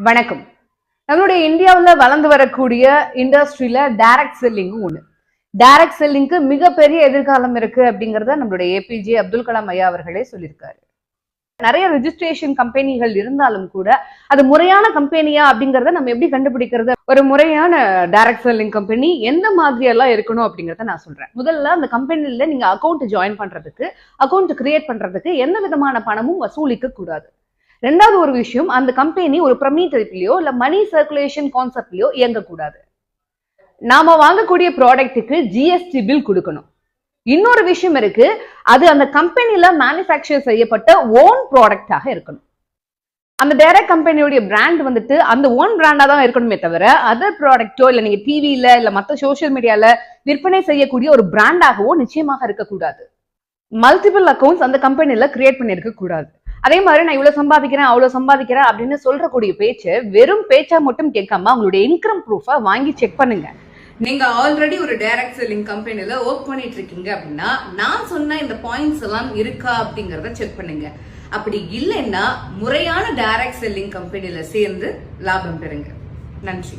வணக்கம். நம்மளுடைய இந்தியாவில் வளர்ந்து வரக்கூடிய இண்டஸ்ட்ரியில டைரக்ட் செல்லிங் ஒண்ணு. டைரக்ட் செல்லிங்க்கு மிகப்பெரிய எதிர்காலம் இருக்கு அப்படிங்கறத நம்மளுடைய ஏபிஜே அப்துல் கலாம் ஐயா அவர்களே சொல்லியிருக்காரு. நிறைய ரெஜிஸ்ட்ரேஷன் கம்பெனிகள் இருந்தாலும் கூட அது முறையான கம்பெனியா அப்படிங்கறத நம்ம எப்படி கண்டுபிடிக்கிறது? ஒரு முறையான டைரக்ட் செல்லிங் கம்பெனி எந்த மாதிரி எல்லாம் இருக்கணும் அப்படிங்கறத நான் சொல்றேன். முதல்ல அந்த கம்பெனில நீங்க அக்கௌண்ட் ஜாயின் பண்றதுக்கு, அக்கௌண்ட் கிரியேட் பண்றதுக்கு எந்த விதமான பணமும் வசூலிக்க கூடாது. ரெண்டாவது ஒரு விஷயம், அந்த கம்பெனி ஒரு ப்ரமீட்டரிலையோ இல்ல மணி சர்க்குலேஷன் கான்செப்ட்லயோ இயங்கக்கூடாது. நாம வாங்கக்கூடிய ப்ராடக்ட்டுக்கு ஜிஎஸ்டி பில் கொடுக்கணும். இன்னொரு விஷயம் இருக்கு, அது அந்த கம்பெனில மேனுஃபேக்சர் செய்யப்பட்ட ஓன் ப்ராடக்டாக இருக்கணும். அந்த டைரக்ட் கம்பெனியோட பிராண்ட் வந்துட்டு அந்த ஓன் பிராண்டா தான் இருக்கணுமே தவிர அதர் ப்ராடக்டோ இல்ல நீங்க டிவில இல்ல மற்ற சோசியல் மீடியால விற்பனை செய்யக்கூடிய ஒரு பிராண்டாகவோ நிச்சயமாக இருக்கக்கூடாது. மல்டிபிள் அக்கௌண்ட்ஸ் அந்த கம்பெனில கிரியேட் பண்ணிருக்க கூடாது. அதே மாதிரி நான் இவ்வளவு சம்பாதிக்கிறேன் அவ்வளவு சம்பாதிக்கிறேன் அப்படின்னு சொல்றக்கூடிய பேச்சு வெறும் பேச்சா மட்டும் கேட்காம அவங்களுடைய இன்கம் ப்ரூஃபை வாங்கி செக் பண்ணுங்க. நீங்க ஆல்ரெடி ஒரு டைரக்ட் செல்லிங் கம்பெனில ஒர்க் பண்ணிட்டு இருக்கீங்க அப்படின்னா நான் சொன்ன இந்த பாயிண்ட்ஸ் எல்லாம் இருக்கா அப்படிங்கறத செக் பண்ணுங்க. அப்படி இல்லைன்னா முறையான டைரக்ட் செல்லிங் கம்பெனில சேர்ந்து லாபம் பெறுங்க. நன்றி.